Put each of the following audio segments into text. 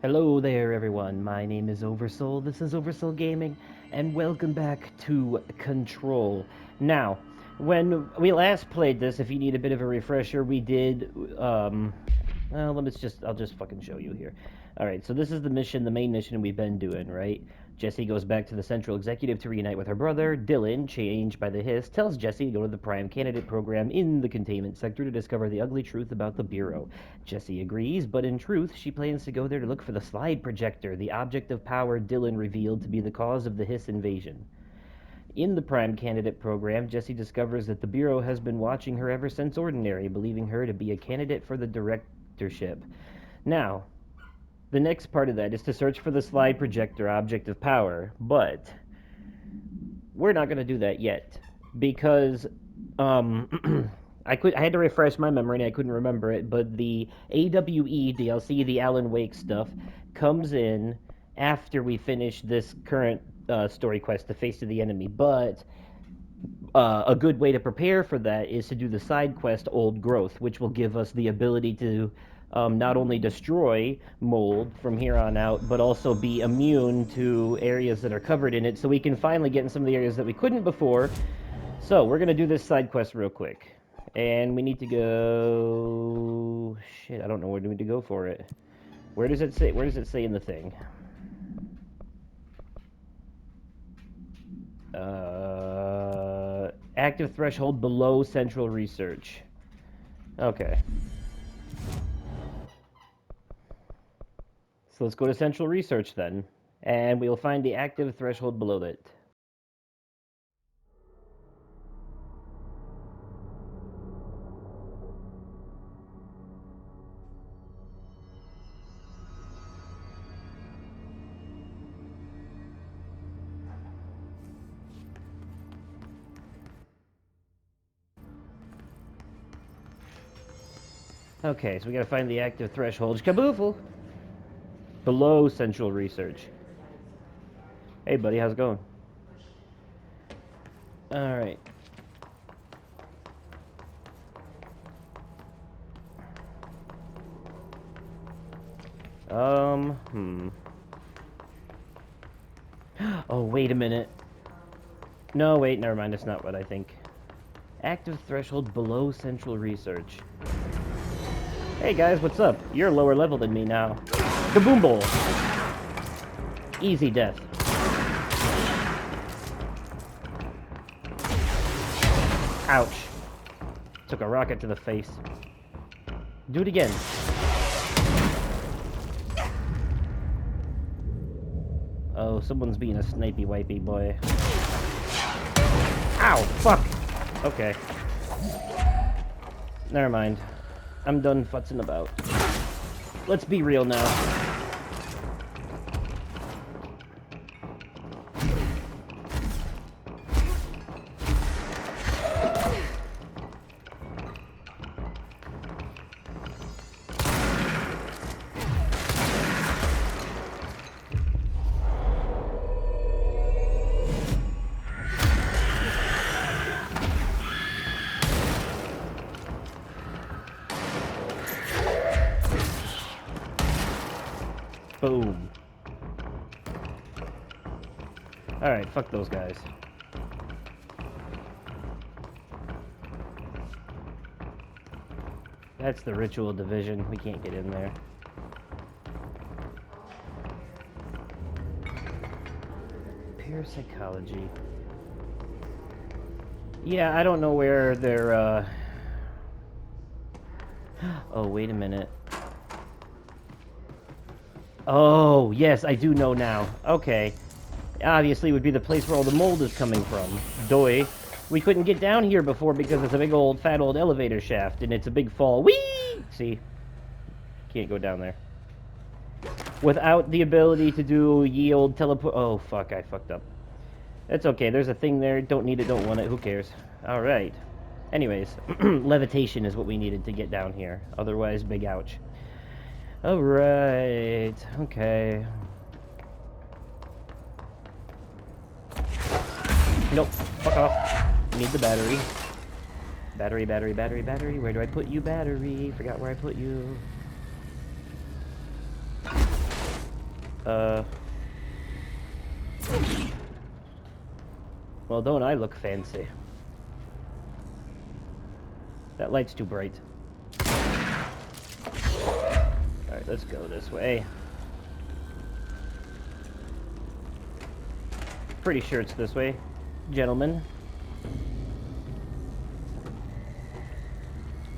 Hello there, everyone. My name is Oversoul. This is Oversoul Gaming, and welcome back to Control. Now, when we last played this, if you need a bit of a refresher, we did. Well, I'll just fucking show you here. All right, so this is the mission, the main mission we've been doing, right? Jessie goes back to the Central Executive to reunite with her brother. Dylan, changed by the hiss, tells Jessie to go to the Prime Candidate program in the containment sector to discover the ugly truth about the Bureau. Jessie agrees, but in truth, she plans to go there to look for the slide projector, the object of power Dylan revealed to be the cause of the hiss invasion. In the Prime Candidate program, Jessie discovers that the Bureau has been watching her ever since Ordinary, believing her to be a candidate for the directorship. Now, the next part of that is to search for the slide projector object of power, but we're not going to do that yet because I had to refresh my memory and I couldn't remember it, but the AWE DLC, the Alan Wake stuff, comes in after we finish this current story quest, The Face of the Enemy. But a good way to prepare for that is to do the side quest Old Growth, which will give us the ability to not only destroy mold from here on out, but also be immune to areas that are covered in it, so we can finally get in some of the areas that we couldn't before. So we're gonna do this side quest real quick, and we need to go. Shit, I don't know where do we need to go for it. Where does it say? Where does it say in the thing? Active threshold below central research. Okay. So let's go to central research then, and we'll find the active threshold below it. Okay, so we gotta find the active threshold. Kaboofle! Below central research. Hey, buddy, how's it going? Alright. Hmm. Oh, wait a minute. No, wait, never mind. That's not what I think. Active threshold below central research. Hey guys, what's up? You're lower level than me now. Kaboom bowl! Easy death. Ouch. Took a rocket to the face. Do it again. Oh, someone's being a snipey wipey boy. Ow! Fuck! Okay. Never mind. I'm done futzing about. Let's be real now. Boom. Alright, fuck those guys. That's the ritual division. We can't get in there. Pure psychology. Yeah, I don't know where they're, Oh, wait a minute. Oh, yes, I do know now. Okay. Obviously, it would be the place where all the mold is coming from. Doi. We couldn't get down here before because it's a big old, fat old elevator shaft, and it's a big fall. Whee! See? Can't go down there. Without the ability to do ye old teleport. Oh, fuck, I fucked up. That's okay, there's a thing there. Don't need it, don't want it. Who cares? Alright. Anyways, levitation is what we needed to get down here. Otherwise, big ouch. Alright, okay. Nope, fuck off. Need the battery. Battery, battery, battery, battery. Where do I put you, battery? Forgot where I put you. Uh... Well, don't I look fancy? That light's too bright. Alright, let's go this way. Pretty sure it's this way, gentlemen.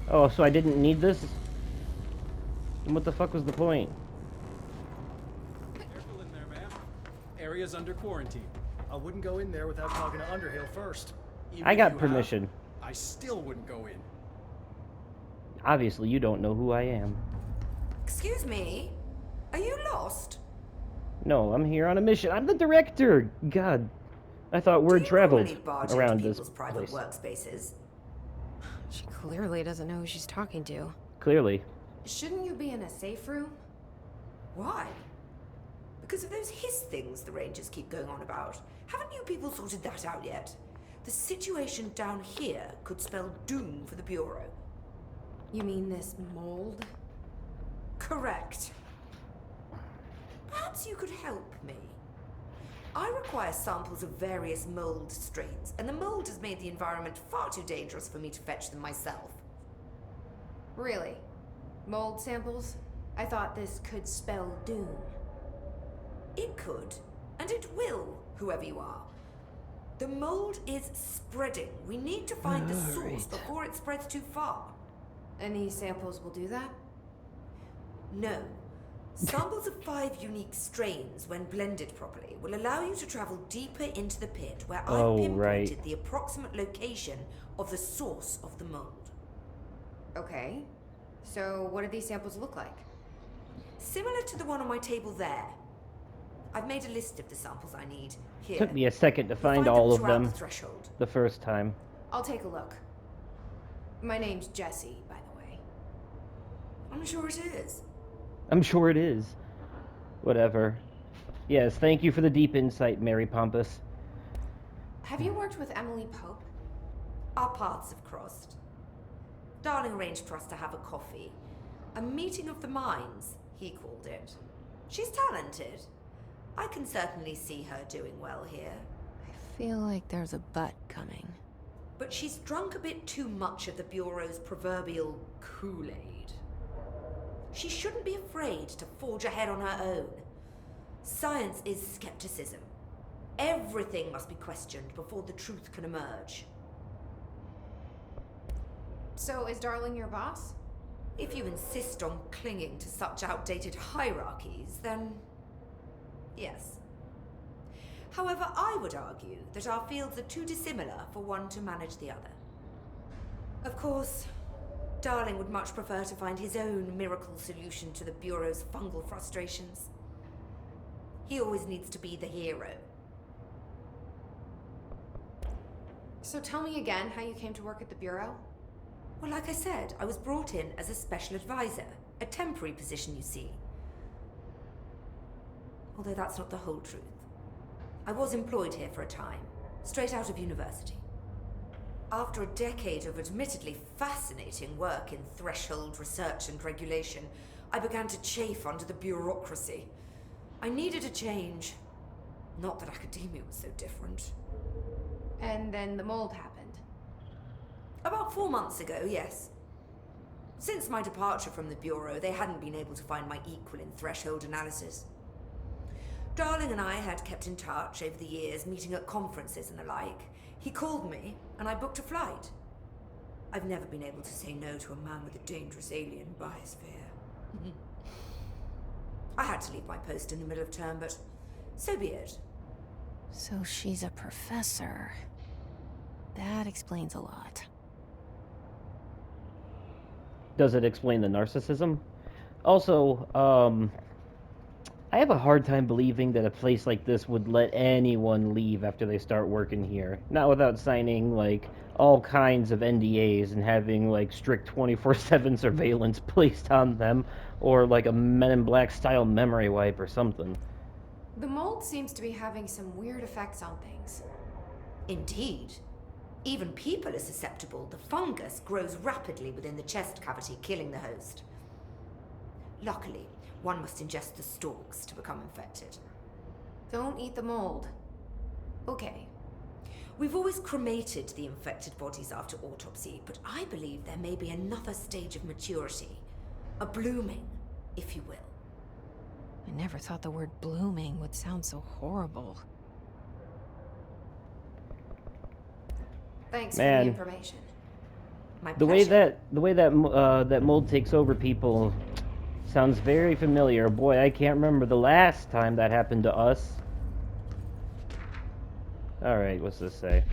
Oh, so I didn't need this? And what the fuck was the point? Careful in there, ma'am. Area's under quarantine. I wouldn't go in there without talking to Underhill first. Even I if got you permission. have, I still wouldn't go in. Obviously, you don't know who I am. Excuse me? Are you lost? No, I'm here on a mission. I'm the director! God. I thought word traveled around this private place. workspaces? She clearly doesn't know who she's talking to. Clearly. Shouldn't you be in a safe room? Why? Because of those hiss things the Rangers keep going on about. Haven't you people sorted that out yet? The situation down here could spell doom for the Bureau. You mean this mold? Correct. Perhaps you could help me. I require samples of various mold strains, and the mold has made the environment far too dangerous for me to fetch them myself. Really? Mold samples? I thought this could spell doom. It could, and it will, whoever you are. The mold is spreading. We need to find the source before it spreads too far. And these samples will do that? No. Samples of 5 unique strains, when blended properly, will allow you to travel deeper into the pit where I've pinpointed the approximate location of the source of the mold. Okay. So what do these samples look like? Similar to the one on my table there. I've made a list of the samples I need here. Took me a second to find You'll all of throughout them the threshold. the first time. I'll take a look. My name's Jessie, by the way. I'm sure it is. I'm sure it is. Whatever. Yes, thank you for the deep insight, Mary Pompous. Have you worked with Emily Pope? Our paths have crossed. Darling arranged for us to have a coffee. A meeting of the minds, he called it. She's talented. I can certainly see her doing well here. I feel like there's a but coming. But she's drunk a bit too much of the Bureau's proverbial Kool-Aid. She shouldn't be afraid to forge ahead on her own. Science is skepticism. Everything must be questioned before the truth can emerge. So is Darling your boss? If you insist on clinging to such outdated hierarchies, then yes. However, I would argue that our fields are too dissimilar for one to manage the other. Of course, Darling would much prefer to find his own miracle solution to the Bureau's fungal frustrations. He always needs to be the hero. So tell me again how you came to work at the Bureau? Well, like I said, I was brought in as a special advisor. A temporary position, you see. Although that's not the whole truth. I was employed here for a time, straight out of university. After a decade of admittedly fascinating work in threshold research and regulation, I began to chafe under the bureaucracy. I needed a change. Not that academia was so different. And then the mold happened. About 4 months ago, yes. Since my departure from the Bureau, they hadn't been able to find my equal in threshold analysis. Darling and I had kept in touch over the years, meeting at conferences and the like. He called me, and I booked a flight. I've never been able to say no to a man with a dangerous alien biosphere. I had to leave my post in the middle of term, but so be it. So she's a professor. That explains a lot. Does it explain the narcissism? Also, I have a hard time believing that a place like this would let anyone leave after they start working here. Not without signing, like, all kinds of NDAs and having, like, strict 24/7 surveillance placed on them, or, like, a Men in Black style memory wipe or something. The mold seems to be having some weird effects on things. Indeed. Even people are susceptible. The fungus grows rapidly within the chest cavity, killing the host. Luckily, One must ingest the stalks to become infected. Don't eat the mold. Okay. We've always cremated the infected bodies after autopsy, but I believe there may be another stage of maturity. A blooming, if you will. I never thought the word blooming would sound so horrible. Thanks for the Man. information. My The pleasure. way that mold takes over people sounds very familiar. Boy, I can't remember the last time that happened to us. Alright, what's this say?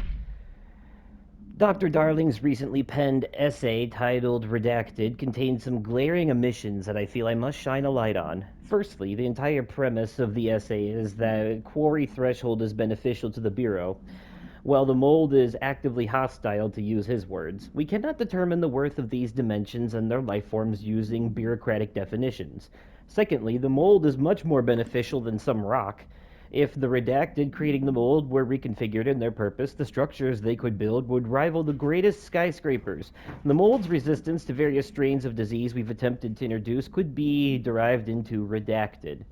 Dr. Darling's recently penned essay titled Redacted contains some glaring omissions that I feel I must shine a light on. Firstly, the entire premise of the essay is that quarry threshold is beneficial to the Bureau, while the mold is actively hostile, to use his words. We cannot determine the worth of these dimensions and their life forms using bureaucratic definitions. Secondly, the mold is much more beneficial than some rock. If the redacted creating the mold were reconfigured in their purpose, the structures they could build would rival the greatest skyscrapers. The mold's resistance to various strains of disease we've attempted to introduce could be derived into redacted.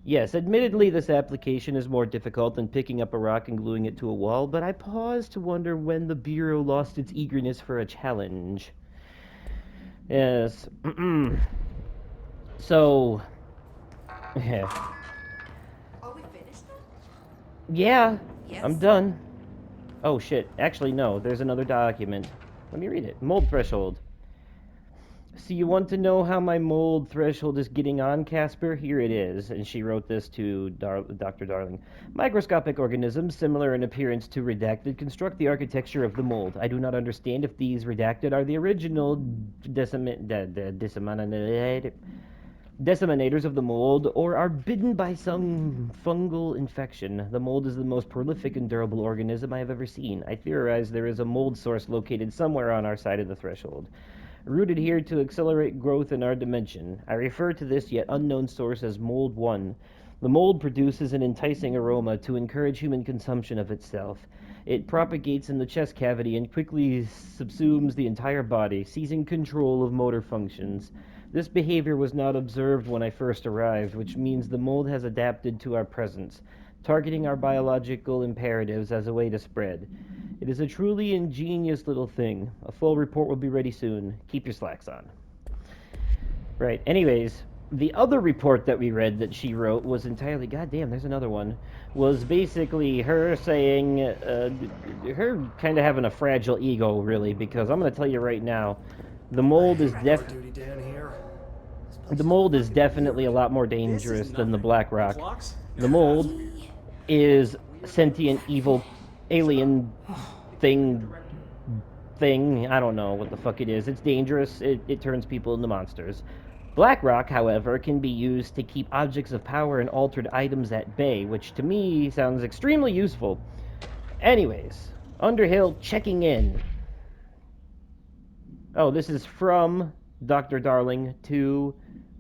Yes, admittedly, this application is more difficult than picking up a rock and gluing it to a wall, but I pause to wonder when the Bureau lost its eagerness for a challenge. Yes. So, yeah. Are we finished then? Yeah, Yes. I'm done. Oh shit, actually no, there's another document. Let me read it. Mold threshold. So you want to know how my mold threshold is getting on, Casper? Here it is. And she wrote this to Dr. Darling. Microscopic organisms, similar in appearance to redacted, construct the architecture of the mold. I do not understand if these redacted are the original disseminators of the mold or are bitten by some fungal infection. The mold is the most prolific and durable organism I have ever seen. I theorize there is a mold source located somewhere on our side of the threshold, rooted here to accelerate growth in our dimension. I refer to this yet unknown source as Mold 1. The mold produces an enticing aroma to encourage human consumption of itself. It propagates in the chest cavity and quickly subsumes the entire body, seizing control of motor functions. This behavior was not observed when I first arrived, which means the mold has adapted to our presence, targeting our biological imperatives as a way to spread. It is a truly ingenious little thing. A full report will be ready soon. Keep your slacks on. Right. Anyways, the other report that we read that she wrote was entirely, goddamn, there's another one, was basically her saying, her kind of having a fragile ego, really, because I'm going to tell you right now, the mold is Guard duty down here. This place the is mold is fucking definitely a weird. lot more This is dangerous than the nothing. black rock. Clocks? The mold He... is sentient, evil, alien thing I don't know what the fuck it is. It's dangerous. It turns people into monsters. BlackRock, however, can be used to keep objects of power and altered items at bay, which to me sounds extremely useful. Anyways, Underhill checking in. Oh, this is from Dr. Darling to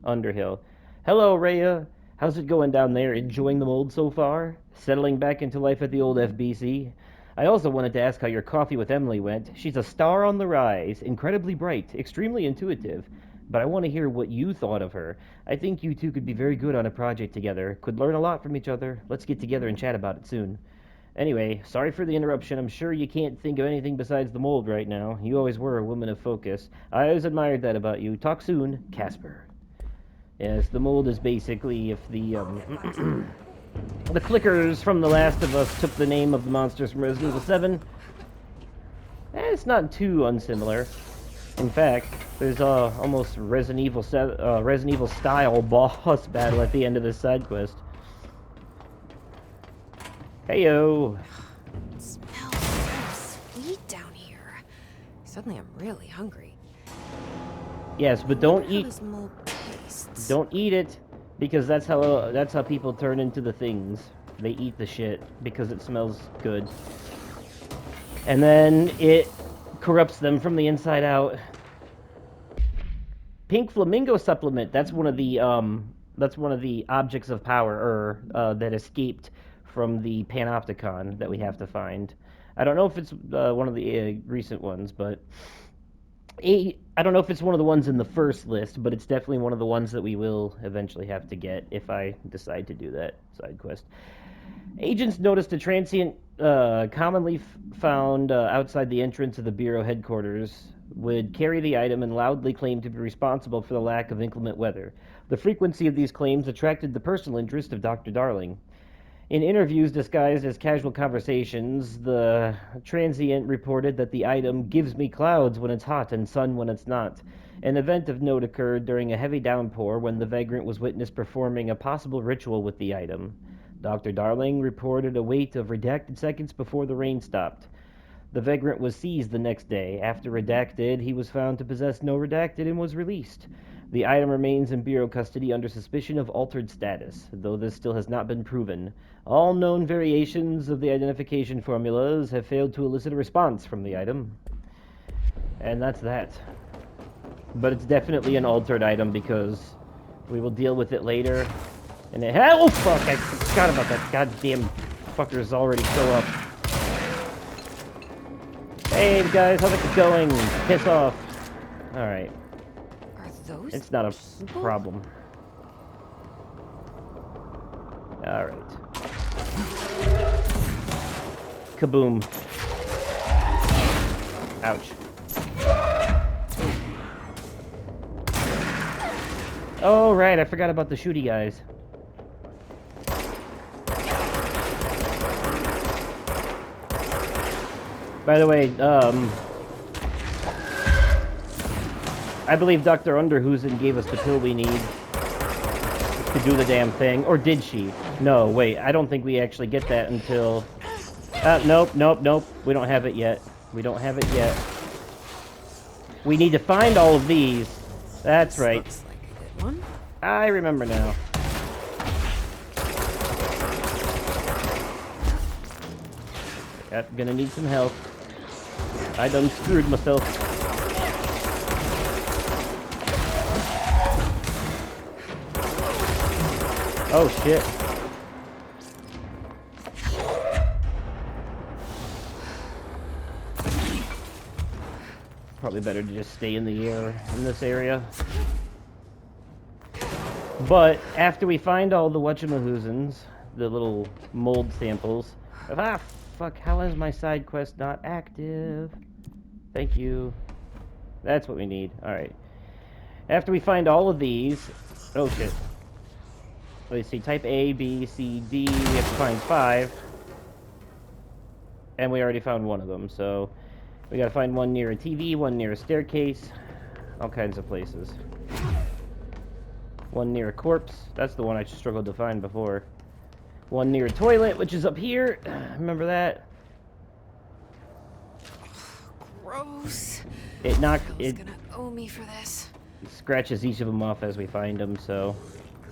Underhill. Hello, Rhea. How's it going down there? Enjoying the mold so far? Settling back into life at the old FBC? I also wanted to ask how your coffee with Emily went. She's a star on the rise, incredibly bright, extremely intuitive. But I want to hear what you thought of her. I think you two could be very good on a project together. Could learn a lot from each other. Let's get together and chat about it soon. Anyway, sorry for the interruption. I'm sure you can't think of anything besides the mold right now. You always were a woman of focus. I always admired that about you. Talk soon, Casper. Yes, the mold is basically if the the clickers from The Last of Us took the name of the monsters from Resident Evil 7. It's not too unsimilar. In fact, there's almost Resident Evil style boss battle at the end of this side quest. Heyo. It smells so sweet down here. Suddenly I'm really hungry. Yes, but Wonder don't how eat this mold tastes. don't eat it because that's how people turn into the things. They eat the shit because it smells good. And then it corrupts them from the inside out. Pink flamingo supplement. That's one of the objects of power that escaped from the panopticon that we have to find. I don't know if it's one of the recent ones, but I don't know if it's one of the ones in the first list, but it's definitely one of the ones that we will eventually have to get if I decide to do that side quest. Agents noticed a transient, commonly found outside the entrance of the Bureau headquarters, would carry the item and loudly claim to be responsible for the lack of inclement weather. The frequency of these claims attracted the personal interest of Dr. Darling. In interviews disguised as casual conversations, the transient reported that the item gives me clouds when it's hot and sun when it's not. An event of note occurred during a heavy downpour when the vagrant was witnessed performing a possible ritual with the item. Dr. Darling reported a wait of redacted seconds before the rain stopped. The vagrant was seized the next day. After redacted, he was found to possess no redacted and was released. The item remains in Bureau custody under suspicion of altered status, though this still has not been proven. All known variations of the identification formulas have failed to elicit a response from the item. And that's that. But it's definitely an altered item because we will deal with it later. And it oh fuck, I forgot about that goddamn fuckers already show up. Hey guys, how's it going? Piss off. Alright. Are those? It's not a people? problem. Alright. Kaboom. Ouch. Oh, right, I forgot about the shooty guys. By the way, I believe Dr. Underhusen gave us the pill we need to do the damn thing. Or did she? No, wait, I don't think we actually get that until... nope, nope, nope. We don't have it yet. We don't have it yet. We need to find all of these. That's right. Looks like a good one. I remember now. Yep, gonna need some help. I done screwed myself. Oh shit. Probably better to just stay in the air in this area. But after we find all the whatchamahoosins, the little mold samples. Ah, fuck, how is my side quest not active? Thank you. That's what we need. Alright. After we find all of these... Oh, shit. Let's see, type A, B, C, D. We have to find 5. And we already found one of them, so... We gotta find one near a TV, one near a staircase. All kinds of places. One near a corpse. That's the one I struggled to find before. One near a toilet, which is up here. Remember that? Gross. It knocked... Bill's It gonna owe me for this. scratches each of them off as we find them, so...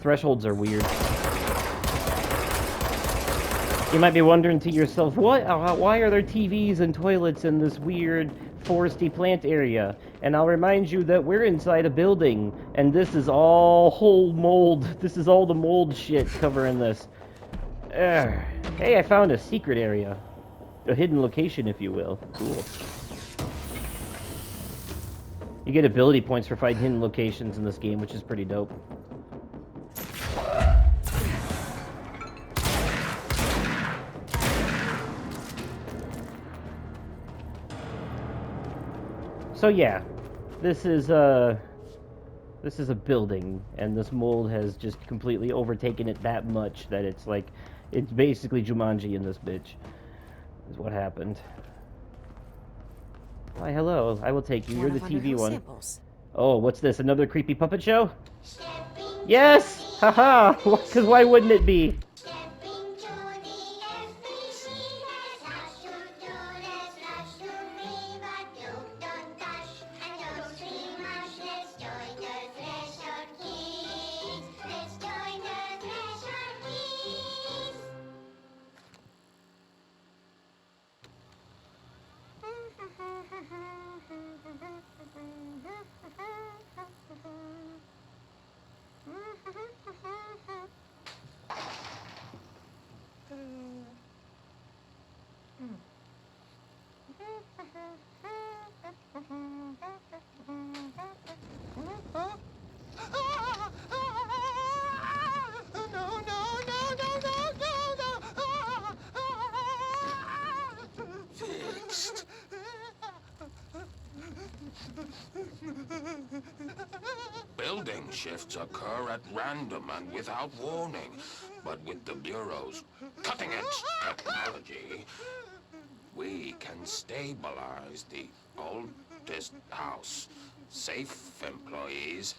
Thresholds are weird. You might be wondering to yourself, what? Why are there TVs and toilets in this weird foresty plant area? And I'll remind you that we're inside a building, and this is all whole mold. This is all the mold shit covering this. Hey, I found a secret area. A hidden location, if you will. Cool. You get ability points for finding hidden locations in this game, which is pretty dope. So yeah, this is a building, and this mold has just completely overtaken it that much that it's like, it's basically Jumanji in this bitch, is what happened. Why, hello, I will take you, you're the TV one. Samples. Oh, what's this, another creepy puppet show? Yes! Haha! Because why wouldn't it be? shifts occur at random and without warning. But with the Bureau's cutting-edge technology, we can stabilize the oldest house. Safe employees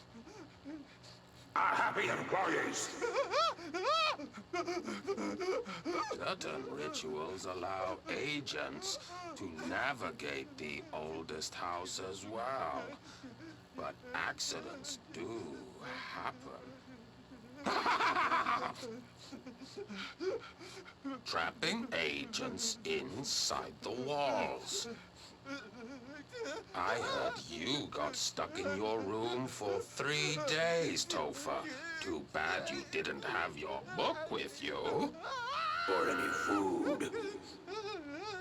are happy employees. Certain rituals allow agents to navigate the oldest house as well. But accidents do happen. Trapping agents inside the walls. I heard you got stuck in your room for 3 days, Topher. Too bad you didn't have your book with you. Or any food.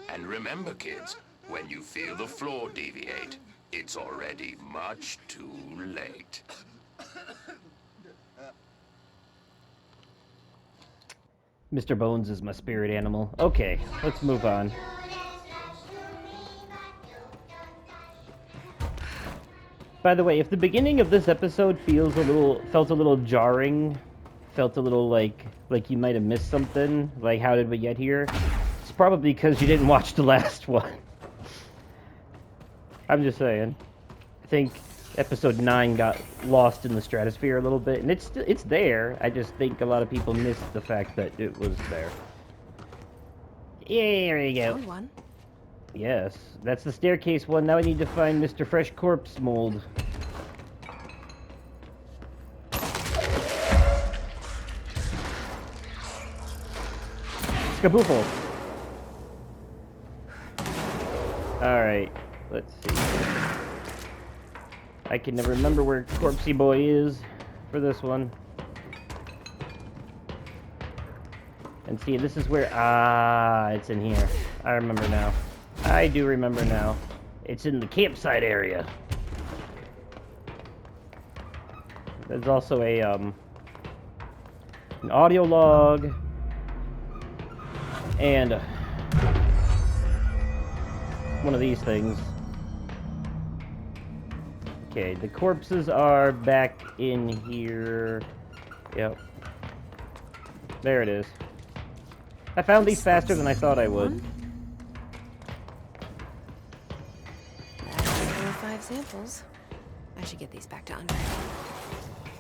And remember, kids, when you feel the floor deviate, it's already much too late. Mr. Bones is my spirit animal. Okay, let's move on. By the way, if the beginning of this episode felt a little jarring, felt a little like you might have missed something, like how did we get here? It's probably because you didn't watch the last one. I'm just saying. I think episode 9 got lost in the stratosphere a little bit, and it's there. I just think a lot of people missed the fact that it was there. Here we go. Found one. Yes, that's the staircase one. Now I need to find Mr. Fresh Corpse Mold. Skaboofle. Alright, let's see. I can never remember where Corpsey Boy is for this one. And see, this is where... Ah, it's in here. I remember now. I do remember now. It's in the campsite area. There's also a, an audio log. And one of these things. Okay, the corpses are back in here. Yep. There it is. I found these faster than I thought I would. 5 samples. I should get these back to Andre.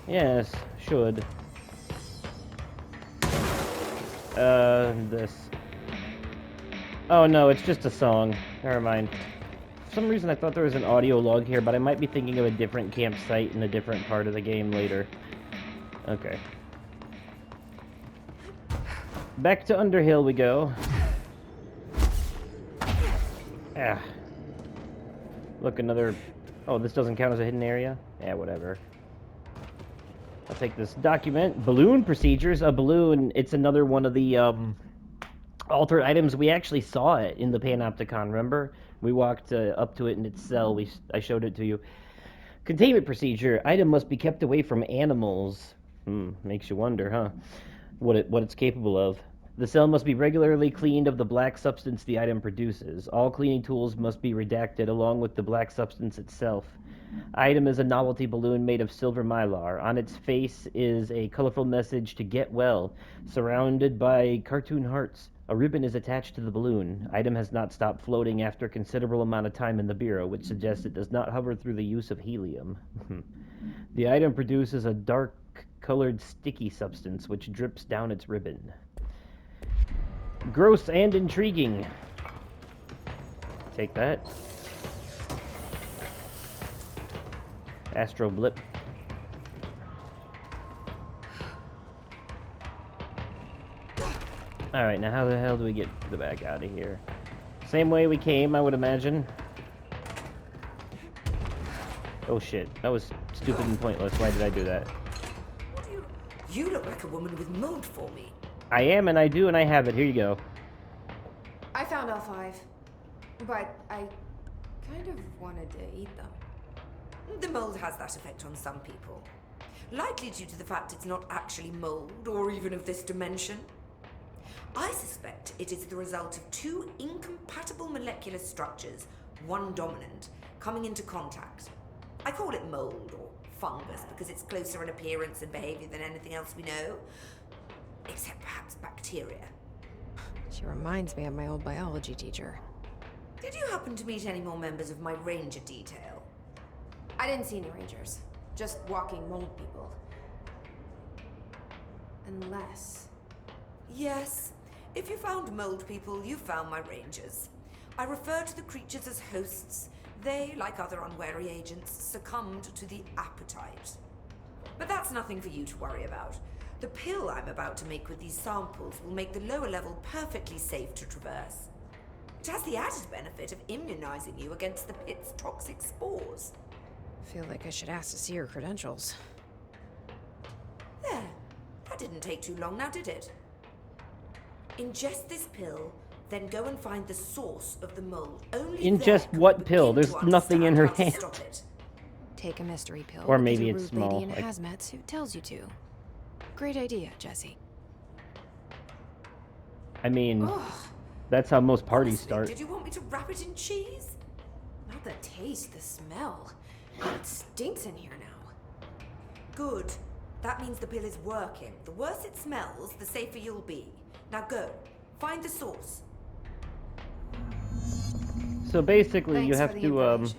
Yes, should. This. Oh no, it's just a song. Never mind. For some reason I thought there was an audio log here, but I might be thinking of a different campsite in a different part of the game later. Okay. Back to Underhill we go. Ah. Look, another... Oh, this doesn't count as a hidden area? Yeah, whatever. I'll take this document. Balloon procedures. A balloon, it's another one of the, altered items. We actually saw it in the Panopticon, remember? We walked up to it in its cell. I showed it to you. Containment procedure. Item must be kept away from animals. Makes you wonder, huh? What it's capable of. The cell must be regularly cleaned of the black substance the item produces. All cleaning tools must be redacted along with the black substance itself. Item is a novelty balloon made of silver mylar. On its face is a colorful message to get well, surrounded by cartoon hearts. A ribbon is attached to the balloon. Item has not stopped floating after a considerable amount of time in the Bureau, which suggests it does not hover through the use of helium. The item produces a dark-colored sticky substance which drips down its ribbon. Gross and intriguing. Take that. Astro Blip. Alright, now how the hell do we get the back out of here? Same way we came, I would imagine. Oh shit, that was stupid and pointless. Why did I do that? You look like a woman with mold for me. I am, and I do, and I have it. Here you go. I found all 5, but I kind of wanted to eat them. The mold has that effect on some people. Likely due to the fact it's not actually mold, or even of this dimension. I suspect it is the result of 2 incompatible molecular structures, one dominant, coming into contact. I call it mold, or fungus because it's closer in appearance and behavior than anything else we know. Except perhaps bacteria. She reminds me of my old biology teacher. Did you happen to meet any more members of my ranger detail? I didn't see any rangers. Just walking mold people. Unless... Yes. If you found mold people, you found my rangers. I refer to the creatures as hosts. They, like other unwary agents, succumbed to the appetite. But that's nothing for you to worry about. The pill I'm about to make with these samples will make the lower level perfectly safe to traverse. It has the added benefit of immunizing you against the pit's toxic spores. Feel like I should ask to see her credentials. There. That didn't take too long now, did it? Ingest this pill, then go and find the source of the mold. Only Ingest then what can pill? begin There's to nothing in her understand how to hand. stop it. Take a mystery pill. Or maybe because it's a rude small, lady in a like- hazmat suit tells you to. Great idea, Jesse. I mean, Ugh. that's how most parties Honestly, start. Did you want me to wrap it in cheese? Not the taste, the smell. It stinks in here now. Good. That means the pill is working. The worse it smells, the safer you'll be. Now go. Find the source. So basically, Thanks you for have the to, information.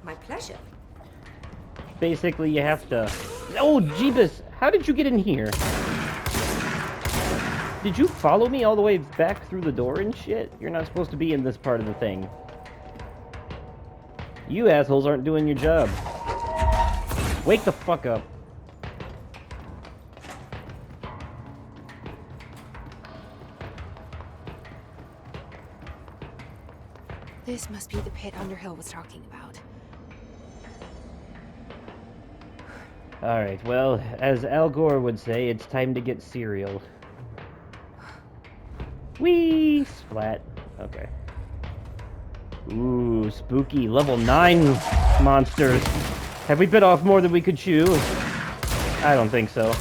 My pleasure. basically you have to... Oh, Jeebus! How did you get in here? Did you follow me all the way back through the door and shit? You're not supposed to be in this part of the thing. You assholes aren't doing your job. Wake the fuck up. This must be the pit Underhill was talking about. Alright, well, as Al Gore would say, it's time to get cereal. Whee! Splat. Okay. Ooh, spooky. Level 9 monsters. Have we bit off more than we could chew? I don't think so.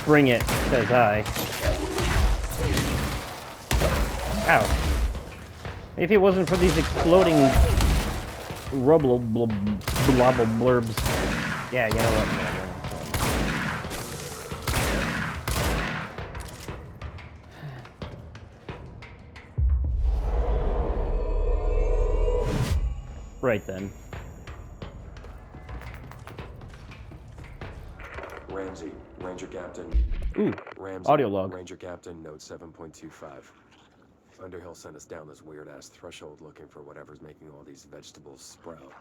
Bring it, says I. Ow. If it wasn't for these exploding rubble blurbs. Yeah, you know what? Right then. Ramsey, Ranger Captain. Ooh, Ramsey, audio log. Ranger Captain, note 7.25. Underhill sent us down this weird-ass threshold looking for whatever's making all these vegetables sprout.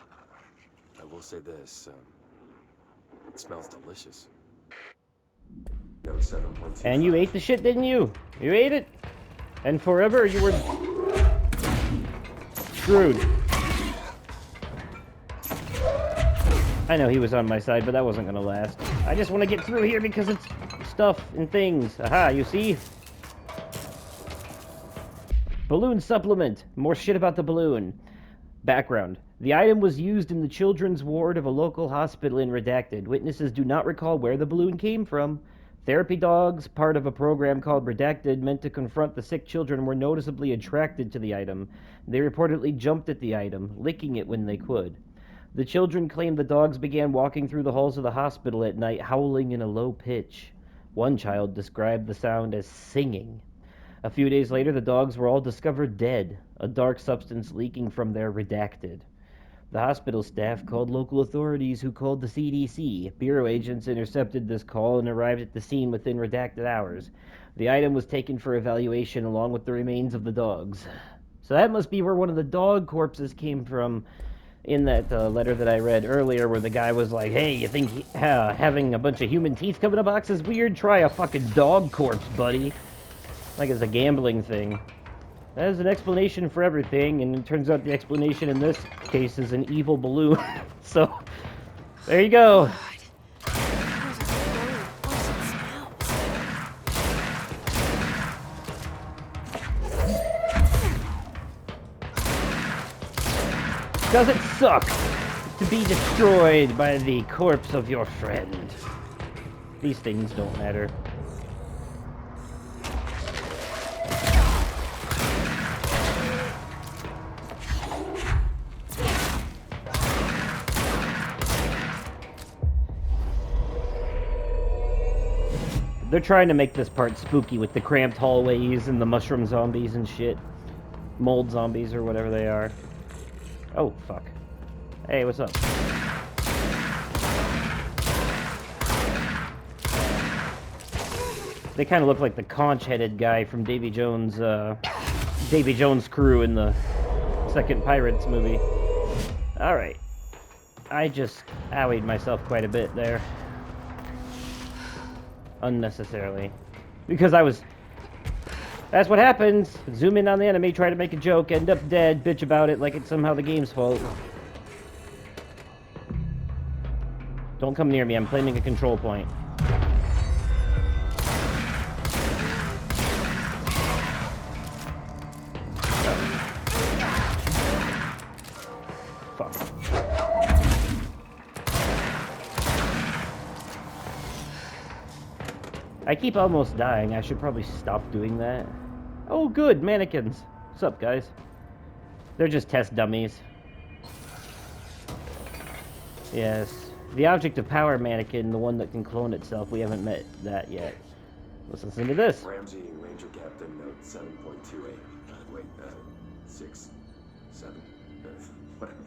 I will say this, it smells delicious. Note 7.25. And you ate the shit, didn't you? You ate it? And forever you were screwed. I know he was on my side, but that wasn't gonna last. I just want to get through here because it's stuff and things. Aha, you see? Balloon supplement. More shit about the balloon. Background. The item was used in the children's ward of a local hospital in Redacted. Witnesses do not recall where the balloon came from. Therapy dogs, part of a program called Redacted, meant to confront the sick children, were noticeably attracted to the item. They reportedly jumped at the item, licking it when they could. The children claimed the dogs began walking through the halls of the hospital at night, howling in a low pitch. One child described the sound as singing. A few days later, the dogs were all discovered dead, a dark substance leaking from their Redacted. The hospital staff called local authorities, who called the CDC. Bureau agents intercepted this call and arrived at the scene within redacted hours. The item was taken for evaluation along with the remains of the dogs. So that must be where one of the dog corpses came from in that letter that I read earlier, where the guy was like, hey, you think having a bunch of human teeth come in a box is weird? Try a fucking dog corpse, buddy. Like it's a gambling thing. That is an explanation for everything, and it turns out the explanation in this case is an evil balloon. So, there you go. Does it suck to be destroyed by the corpse of your friend? These things don't matter. They're trying to make this part spooky with the cramped hallways and the mushroom zombies and shit. Mold zombies or whatever they are. Oh, fuck. Hey, what's up? They kind of look like the conch-headed guy from Davy Jones' crew in the second Pirates movie. Alright. I just owied myself quite a bit there. Unnecessarily. Because I was... That's what happens! Zoom in on the enemy, try to make a joke, end up dead, bitch about it like it's somehow the game's fault. Don't come near me, I'm claiming a control point. Fuck. I keep almost dying. I should probably stop doing that. Oh, good. Mannequins. What's up, guys? They're just test dummies. Yes. The object of power mannequin, the one that can clone itself, we haven't met that yet. Let's listen to this. Ramsey, Ranger Captain, note 7.28. Wait, 6, 7, whatever.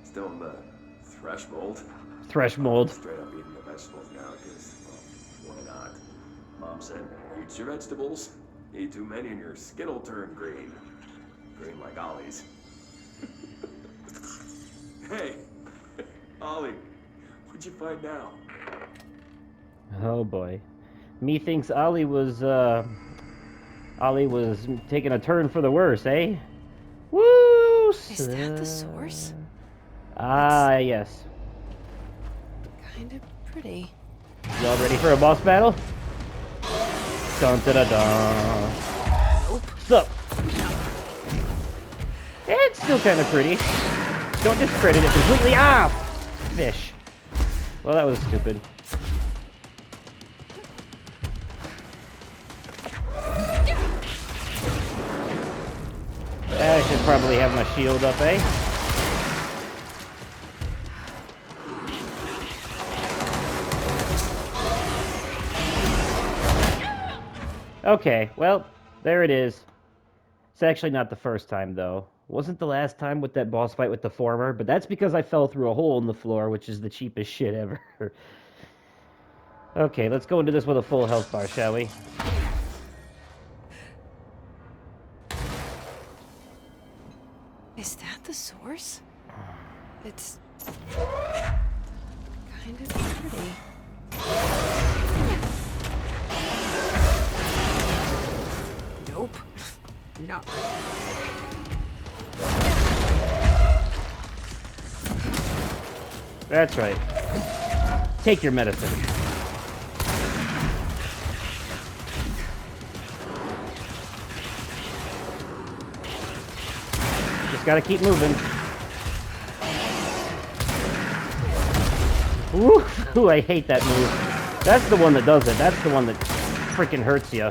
Still in the thresh mold? Thresh mold. Straight up eating the vegetables now, because, well, why not? Mom said, eat your vegetables. Eat too many and your skin will turn green. Green like Ollie's. Hey, Ollie, what'd you find now? Oh boy. Me thinks Ollie was taking a turn for the worse, eh? Woo! Is that the source? Ah, yes. Kind of pretty. Y'all ready for a boss battle? Dun da da da. Nope. What's up? It's still kind of pretty. Don't discredit it completely. Ah! Fish. Well, that was stupid. I should probably have my shield up, eh? Okay, well, there it is. It's actually not the first time, though. Wasn't the last time with that boss fight with the former, but that's because I fell through a hole in the floor, which is the cheapest shit ever. Okay, let's go into this with a full health bar, shall we? Is that the source? It's kind of pretty. Nope. Not really. That's right. Take your medicine. Just gotta keep moving. Ooh, I hate that move. That's the one that does it. That's the one that freaking hurts you.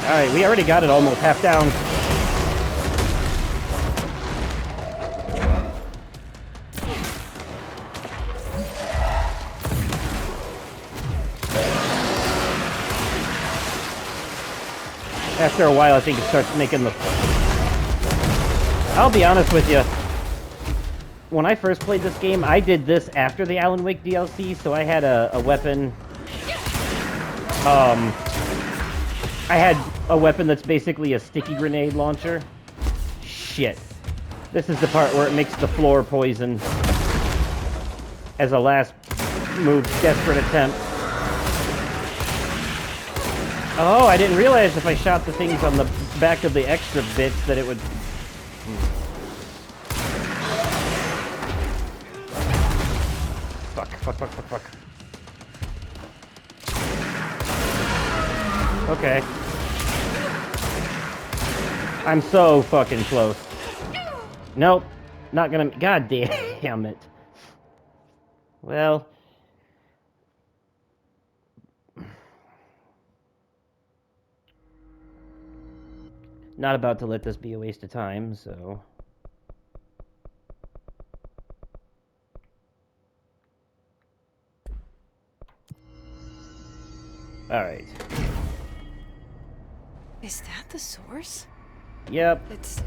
Alright, we already got it almost half down. After a while, I think it starts making the... I'll be honest with you. When I first played this game, I did this after the Alan Wake DLC, so I had a weapon... I had a weapon that's basically a sticky grenade launcher. Shit. This is the part where it makes the floor poison. As a last move, desperate attempt. Oh, I didn't realize if I shot the things on the back of the extra bits that it would... Fuck. Okay. I'm so fucking close. Nope. Not gonna... God damn it. Well... Not about to let this be a waste of time, so... Alright. Is that the source? Yep. It's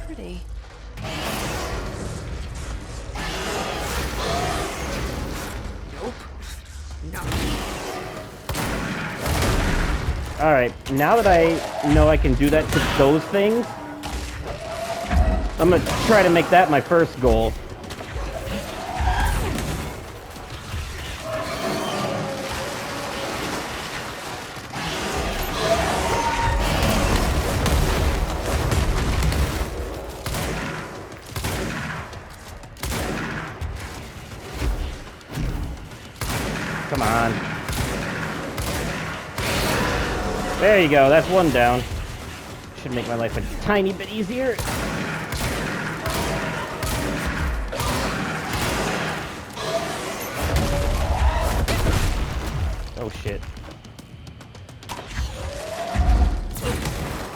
pretty. Nope. No. Alright, now that I know I can do that to those things, I'm gonna try to make that my first goal. Come on. There you go, that's one down. Should make my life a tiny bit easier. Oh shit.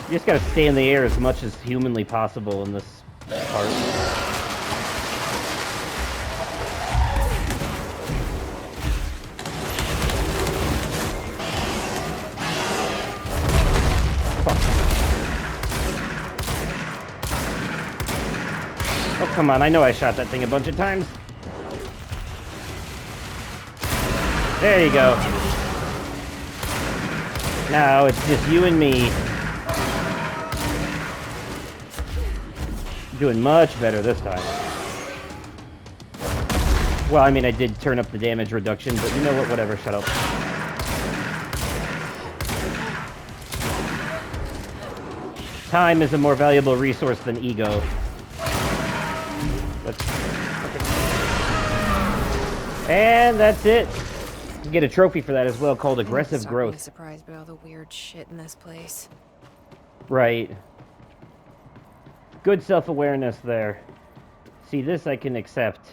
You just gotta stay in the air as much as humanly possible in this part. Oh, come on, I know I shot that thing a bunch of times. There you go. Now it's just you and me. Doing much better this time. Well, I mean, I did turn up the damage reduction, but you know what? Whatever, shut up. Time is a more valuable resource than ego. And that's it. You get a trophy for that as well, called aggressive Stop being growth. surprised by all the weird shit in this place. Right. Good self-awareness there. See, this I can accept.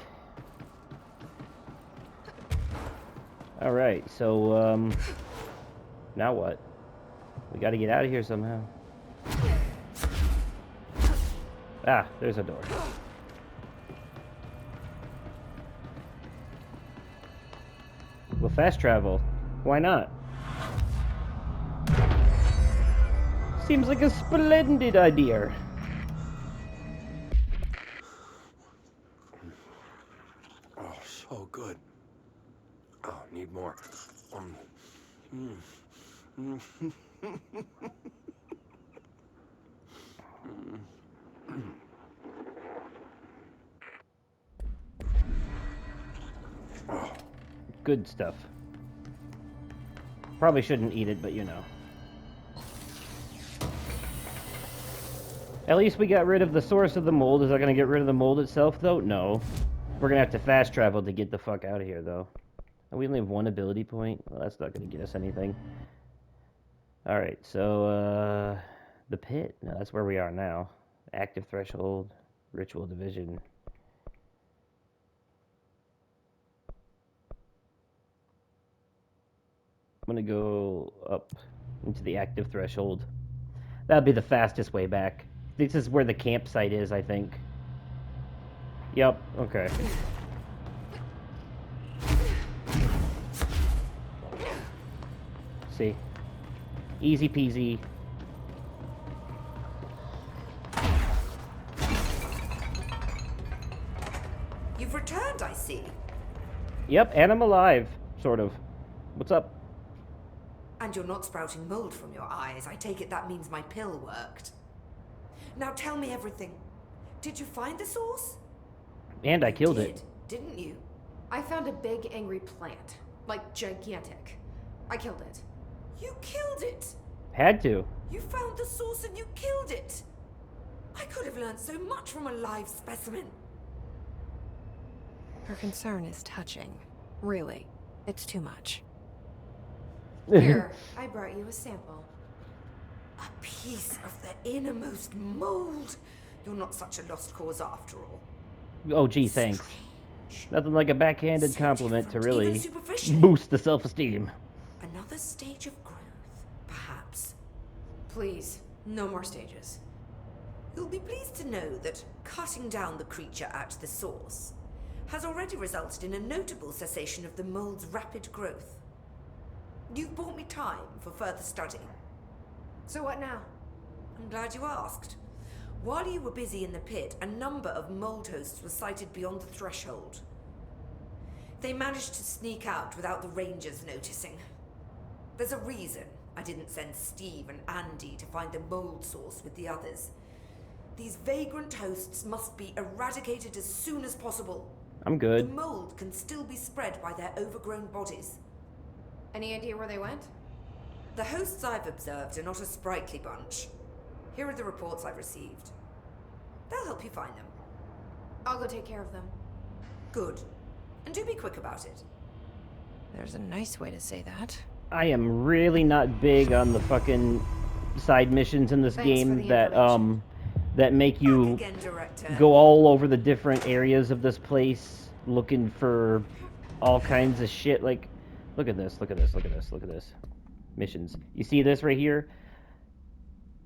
Alright, so, now what? We gotta get out of here somehow. Ah, there's a door. We'll fast travel. Why not? Seems like a splendid idea. Oh, so good. Oh, need more. Good stuff. Probably shouldn't eat it, but you know. At least we got rid of the source of the mold. Is that going to get rid of the mold itself, though? No. We're going to have to fast travel to get the fuck out of here, though. And we only have one ability point. Well, that's not going to get us anything. Alright, so, the pit. No, that's where we are now. Active threshold, ritual division. I'm gonna go up into the active threshold. That'll be the fastest way back. This is where the campsite is, I think. Yep, okay. See? Easy peasy. You've returned, I see. Yep, and I'm alive, sort of. What's up? And you're not sprouting mold from your eyes. I take it that means my pill worked. Now tell me everything. Did you find the source? And I killed it. Didn't you? I found a big angry plant. Like, gigantic. I killed it. You killed it! Had to. You found the source and you killed it! I could have learned so much from a live specimen. Her concern is touching. Really. It's too much. Here, I brought you a sample. A piece of the innermost mold. You're not such a lost cause after all. Oh, gee, thanks. Nothing like a backhanded compliment to really Even superficially. boost the self-esteem. Another stage of growth, perhaps. Please, no more stages. You'll be pleased to know that cutting down the creature at the source has already resulted in a notable cessation of the mold's rapid growth. You've bought me time for further study. So what now? I'm glad you asked. While you were busy in the pit, a number of mold hosts were sighted beyond the threshold. They managed to sneak out without the Rangers noticing. There's a reason I didn't send Steve and Andy to find the mold source with the others. These vagrant hosts must be eradicated as soon as possible. I'm The good. mold can still be spread by their overgrown bodies. Any idea where they went? The hosts I've observed are not a sprightly bunch. Here are the reports I've received. They'll help you find them. I'll go take care of them. Good. And do be quick about it. There's a nice way to say that. I am really not big on the fucking side missions in this Thanks for game the that information. that make you Back again, Director. go all over the different areas of this place looking for all kinds of shit. Like, look at this, look at this, look at this, look at this. Missions. You see this right here?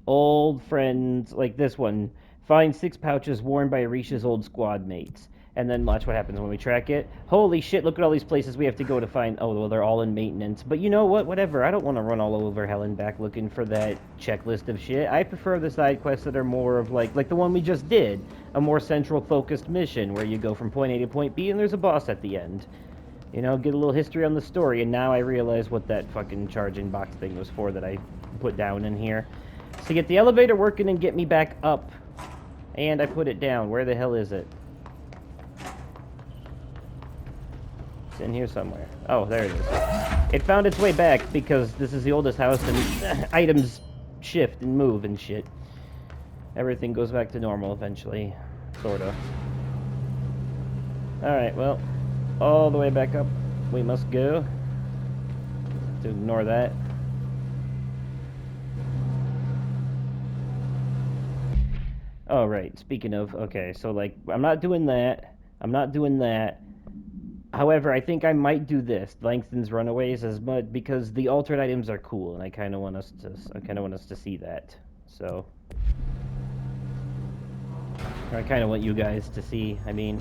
Old friends, like this one. Find 6 pouches worn by Arisha's old squad mates. And then watch what happens when we track it. Holy shit, look at all these places we have to go to find... Oh, well, they're all in maintenance. But you know what? Whatever. I don't want to run all over hell and back looking for that checklist of shit. I prefer the side quests that are more of like the one we just did. A more central focused mission where you go from point A to point B and there's a boss at the end. You know, get a little history on the story. And now I realize what that fucking charging box thing was for that I put down in here. To get the elevator working and get me back up. And I put it down. Where the hell is it? It's in here somewhere. Oh, there it is. It found its way back because this is the oldest house and items shift and move and shit. Everything goes back to normal eventually. Sorta. Alright, well, all the way back up we must go. To ignore that. Oh, right. Speaking of, okay, so, like, I'm not doing that. I'm not doing that. However, I think I might do this, Langston's Runaways, as much because the altered items are cool, and I kind of want us to see that. So, or I kind of want you guys to see. I mean,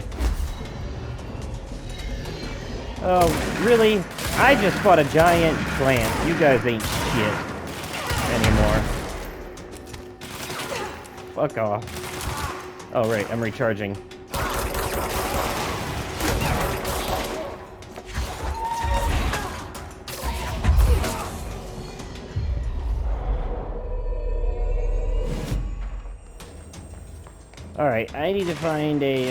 oh, really? I just fought a giant plant. You guys ain't shit anymore. Fuck off. Oh, right, I'm recharging. Alright, I need to find a,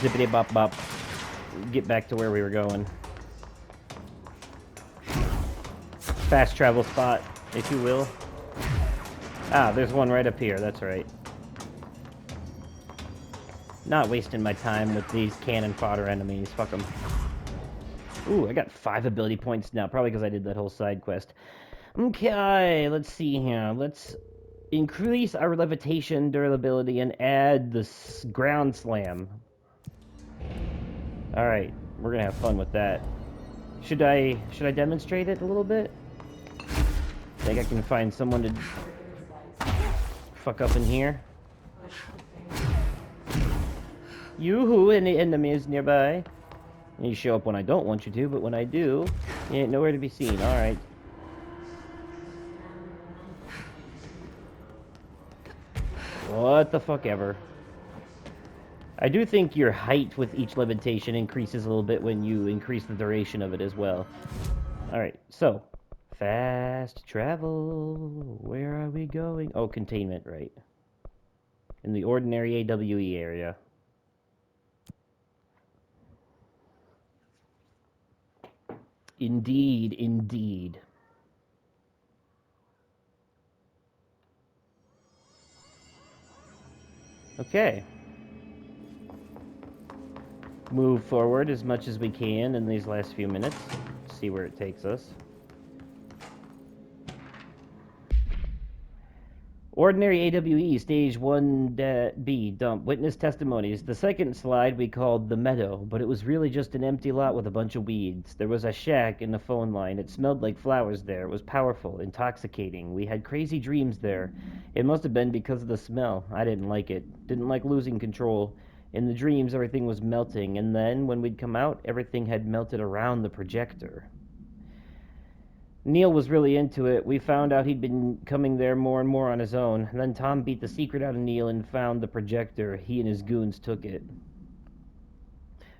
zippity bop bop. Get back to where we were going. Fast travel spot, if you will. Ah, there's one right up here, that's right. Not wasting my time with these cannon fodder enemies, fuck them. Ooh, I got 5 ability points now, probably because I did that whole side quest. Okay, let's see here. Let's increase our levitation durability and add the ground slam. Alright, we're gonna have fun with that. Should I demonstrate it a little bit? Think I can find someone to fuck up in here? Yoo-hoo, any enemies nearby? You show up when I don't want you to, but when I do, you ain't nowhere to be seen. Alright. What the fuck ever. I do think your height with each levitation increases a little bit when you increase the duration of it as well. Alright, so. Fast travel. Where are we going? Oh, containment, right. In the ordinary AWE area. Indeed, indeed. Okay. Move forward as much as we can in these last few minutes. See where it takes us. Ordinary AWE, Stage 1B, dump. Witness testimonies. The second slide we called the meadow, but it was really just an empty lot with a bunch of weeds. There was a shack and a phone line. It smelled like flowers there. It was powerful, intoxicating. We had crazy dreams there. It must have been because of the smell. I didn't like it. Didn't like losing control. In the dreams, everything was melting, and then when we'd come out, everything had melted around the projector. Neil was really into it. We found out he'd been coming there more and more on his own. And then Tom beat the secret out of Neil and found the projector. He and his goons took it.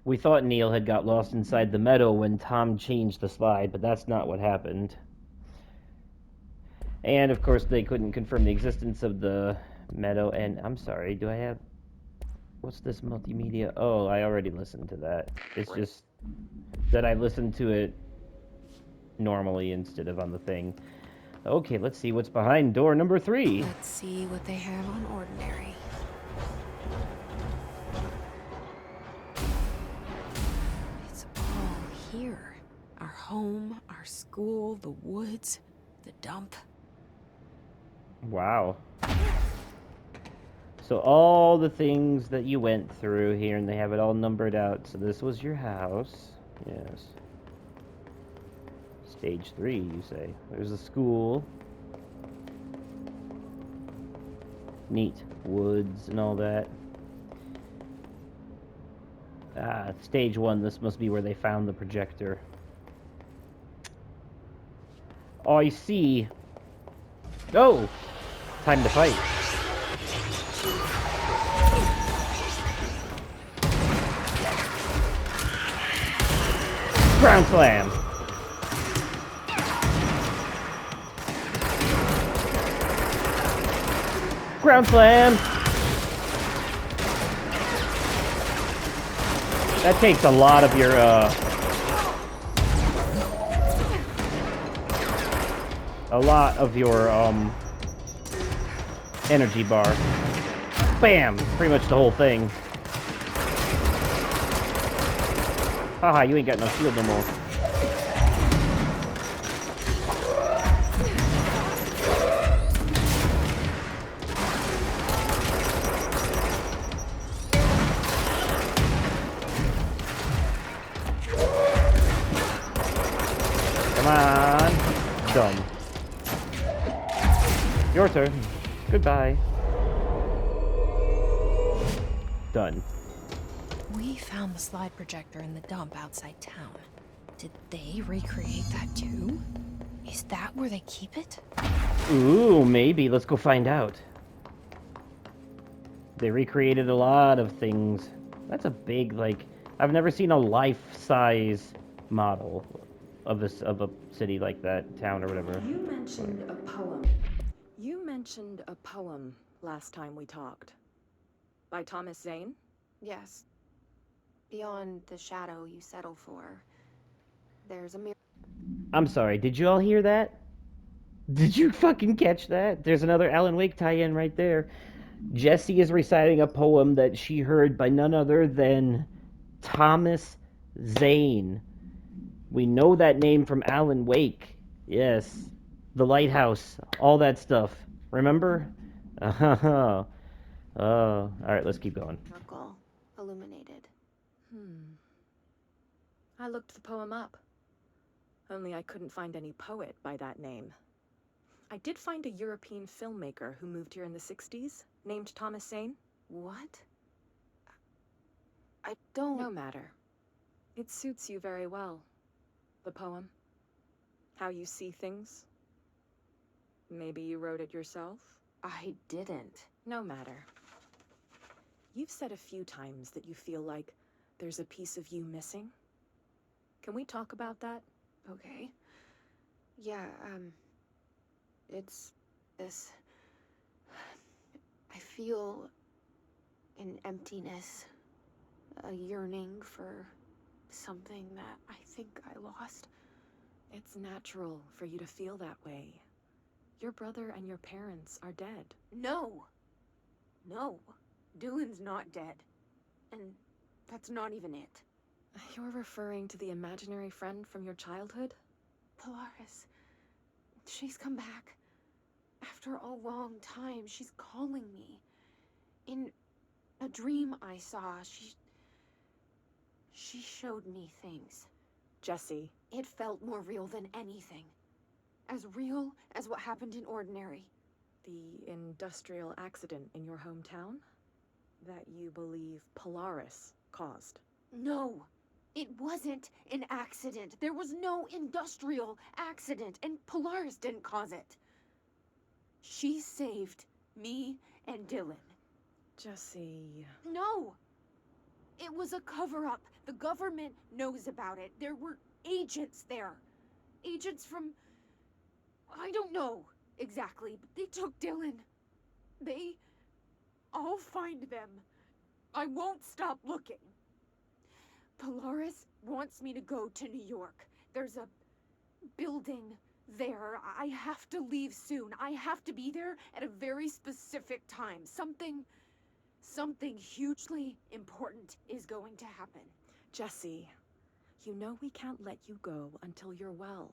We thought Neil had got lost inside the meadow when Tom changed the slide, but that's not what happened. And of course, they couldn't confirm the existence of the meadow. And I'm sorry, do I have. What's this multimedia? Oh, I already listened to that. It's just that I listened to it normally instead of on the thing. Okay, let's see what's behind door number 3. Let's see what they have on ordinary. It's all here. Our home, our school, the woods, the dump. Wow. So all the things that you went through here, and they have it all numbered out. So this was your house. Yes. Stage 3, you say. There's a school. Neat. Woods and all that. Stage 1, this must be where they found the projector. Oh, I see. Oh! Time to fight. Ground slam! Ground slam! That takes a lot of your, energy bar. Bam! Pretty much the whole thing. Haha, you ain't got no shield no more. Come on. Done. Your turn. Goodbye. Done. We found the slide projector in the dump outside town. Did they recreate that too? Is that where they keep it? Ooh, maybe. Let's go find out. They recreated a lot of things. That's a big, like, I've never seen a life-size model of a city like that, town or whatever. You mentioned a poem last time we talked. By Thomas Zane? Yes. Beyond the shadow you settle for, there's a mirror. I'm sorry, did you all hear that? Did you fucking catch that? There's another Alan Wake tie-in right there. Jessie is reciting a poem that she heard by none other than Thomas Zane. We know that name from Alan Wake. Yes. The Lighthouse. All that stuff. Remember? Oh. Alright, let's keep going. Circle illuminated. I looked the poem up. Only I couldn't find any poet by that name. I did find a European filmmaker who moved here in the 60s, named Thomas Zane. What? I don't... No matter. It suits you very well. The poem. How you see things. Maybe you wrote it yourself? I didn't. No matter. You've said a few times that you feel like there's a piece of you missing. Can we talk about that? Okay. Yeah, it's this... I feel an emptiness, a yearning for something that I think I lost. It's natural for you to feel that way. Your brother and your parents are dead. No! No. Dylan's not dead. And that's not even it. You're referring to the imaginary friend from your childhood? Polaris. She's come back. After a long time, she's calling me. In a dream I saw, she showed me things. Jessie. It felt more real than anything. As real as what happened in Ordinary. The industrial accident in your hometown? that you believe Polaris caused. No, it wasn't an accident. There was no industrial accident, and Polaris didn't cause it. She saved me and Dylan. Jesse... No! It was a cover-up. The government knows about it. There were agents there. Agents from... I don't know exactly, but they took Dylan. I'll find them. I won't stop looking. Polaris wants me to go to New York. There's a building there. I have to leave soon. I have to be there at a very specific time. Something hugely important is going to happen. Jesse, you know we can't let you go until you're well.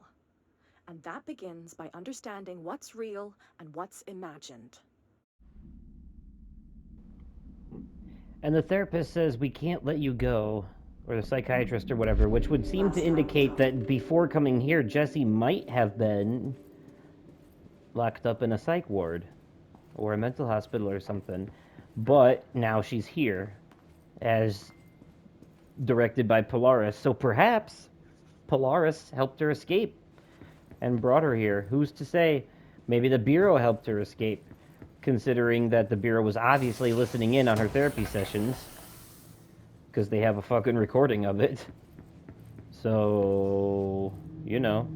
And that begins by understanding what's real and what's imagined. And the therapist says we can't let you go, or the psychiatrist or whatever, which would seem to indicate that before coming here, Jessie might have been locked up in a psych ward or a mental hospital or something. But now she's here as directed by Polaris. So perhaps Polaris helped her escape and brought her here. Who's to say? Maybe the Bureau helped her escape, considering that the Bureau was obviously listening in on her therapy sessions, because they have a fucking recording of it. So, you know.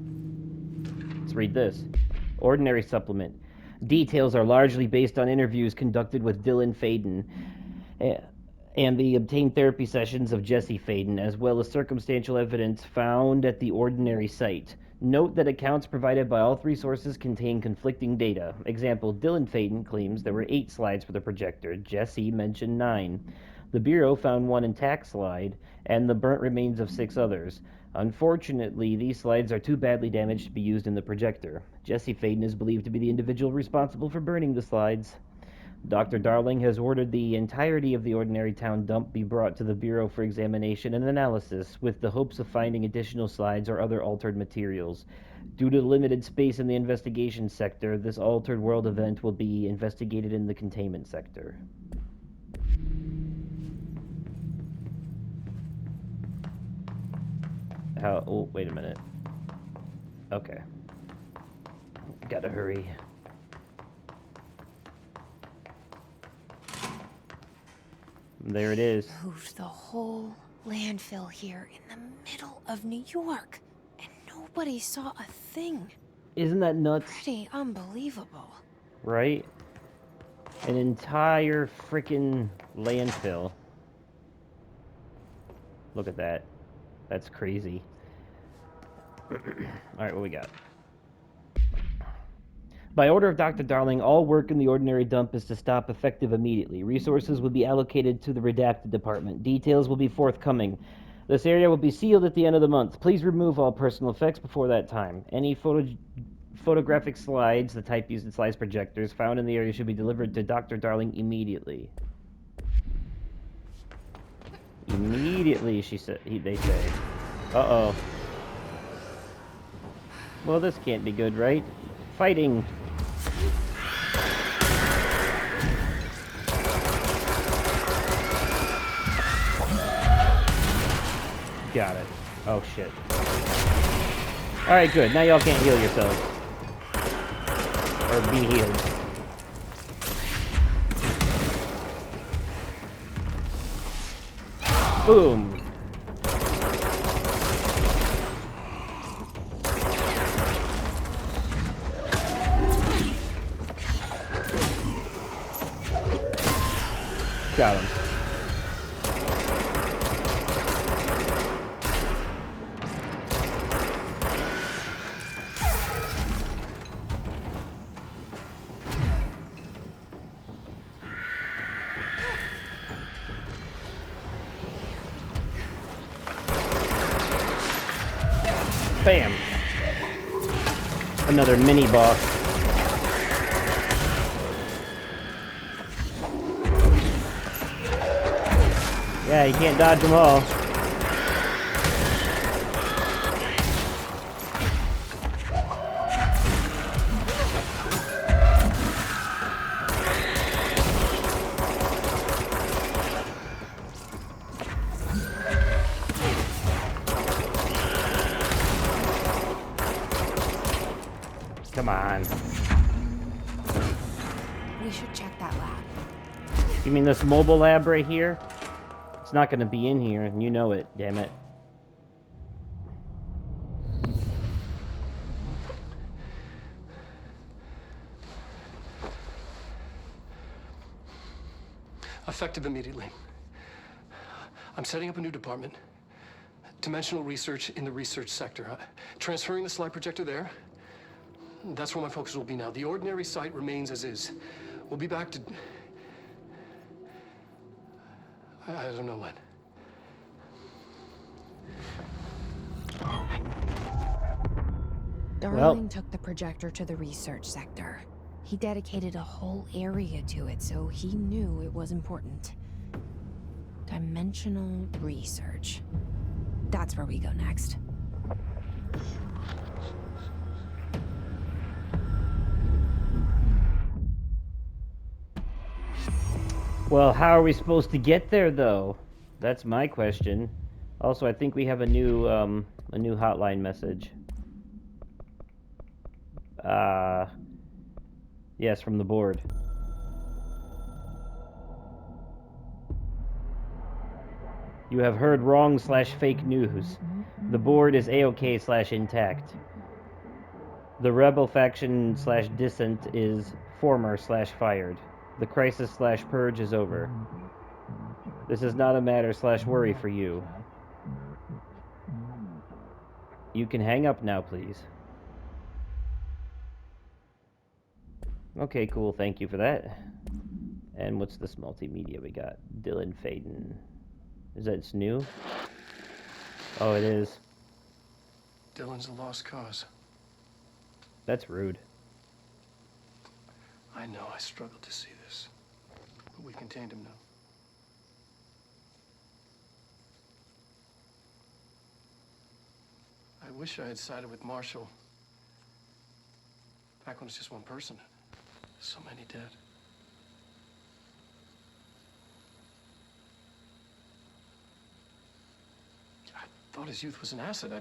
Let's read this. Ordinary supplement. Details are largely based on interviews conducted with Dylan Faden and the obtained therapy sessions of Jesse Faden, as well as circumstantial evidence found at the ordinary site. Note that accounts provided by all three sources contain conflicting data. Example, Dylan Faden claims there were 8 slides for the projector. Jesse mentioned 9. The Bureau found 1 intact slide, and the burnt remains of 6 others. Unfortunately, these slides are too badly damaged to be used in the projector. Jesse Faden is believed to be the individual responsible for burning the slides. Dr. Darling has ordered the entirety of the Ordinary Town dump be brought to the Bureau for examination and analysis, with the hopes of finding additional slides or other altered materials. Due to the limited space in the investigation sector, this altered world event will be investigated in the containment sector. Oh, wait a minute. Okay. Gotta hurry. There it is. Moved the whole landfill here in the middle of New York, and nobody saw a thing. Isn't that nuts? Pretty unbelievable. Right? An entire freaking landfill. Look at that. That's crazy. Alright, what we got? By order of Dr. Darling, all work in the ordinary dump is to stop effective immediately. Resources will be allocated to the redacted department. Details will be forthcoming. This area will be sealed at the end of the month. Please remove all personal effects before that time. Any photographic slides, the type used in slides projectors, found in the area should be delivered to Dr. Darling immediately. Immediately, they say. Uh-oh. Well, this can't be good, right? Fighting. Got it. Oh, shit. Alright, good. Now y'all can't heal yourselves. Or be healed. Boom. Got him. Bam. Another mini boss. Yeah, you can't dodge them all. Come on. We should check that lab. You mean this mobile lab right here? It's not gonna be in here, and you know it, damn it. Effective immediately. I'm setting up a new department. Dimensional research in the research sector. Transferring the slide projector there. That's where my focus will be now. The ordinary site remains as is. We'll be back to... I don't know when. Darling took the projector to the research sector. He dedicated a whole area to it, so he knew it was important. Dimensional research. That's where we go next. Well, how are we supposed to get there, though? That's my question. Also, I think we have a new hotline message. Yes, from the board. You have heard wrong/fake news. The board is A-OK/intact. The rebel faction/dissent is former/fired. The crisis/purge is over. This is not a matter/worry for you. You can hang up now, please. Okay, cool. Thank you for that. And what's this multimedia we got? Dylan Faden. Is that new? Oh, it is. Dylan's a lost cause. That's rude. I know, I struggled to see this. But we contained him now. I wish I had sided with Marshall. Back when it's just one person. So many dead. I thought his youth was an asset.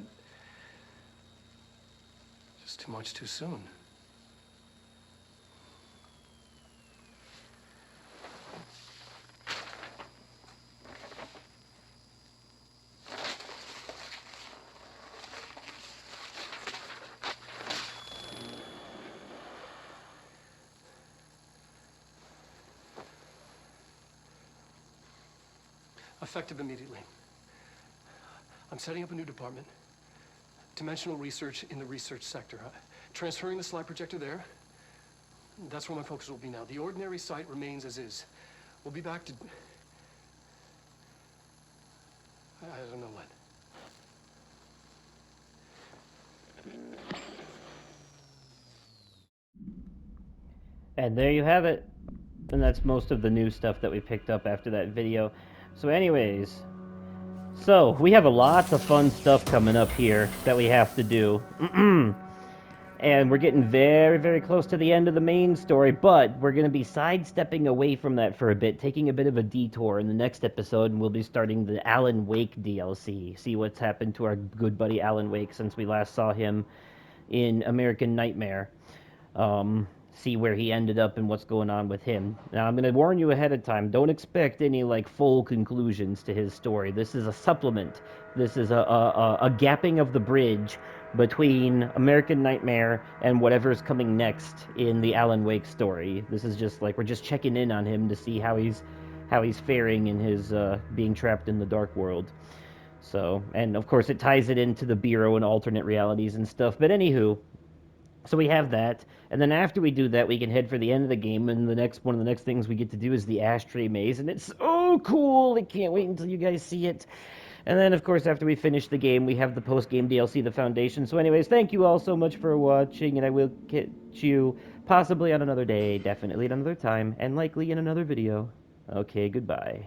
Just too much too soon. Effective immediately. I'm setting up a new department. Dimensional research in the research sector. Transferring the slide projector there. That's where my focus will be now. The ordinary site remains as is. We'll be back to... I don't know when. And there you have it. And that's most of the new stuff that we picked up after that video. So anyways, so we have a lot of fun stuff coming up here that we have to do. And we're getting very, very close to the end of the main story, but we're going to be sidestepping away from that for a bit, taking a bit of a detour in the next episode, and we'll be starting the Alan Wake DLC. See what's happened to our good buddy Alan Wake since we last saw him in American Nightmare. See where he ended up and what's going on with him. Now, I'm going to warn you ahead of time, don't expect any, full conclusions to his story. This is a supplement. This is a gapping of the bridge between American Nightmare and whatever's coming next in the Alan Wake story. This is just, we're just checking in on him to see how he's faring in his, being trapped in the dark world. So, and of course it ties it into the Bureau and alternate realities and stuff, but anywho... So we have that, and then after we do that, we can head for the end of the game, and one of the next things we get to do is the Ashtray Maze, and it's so cool! I can't wait until you guys see it. And then, of course, after we finish the game, we have the post-game DLC, The Foundation. So anyways, thank you all so much for watching, and I will catch you possibly on another day, definitely at another time, and likely in another video. Okay, goodbye.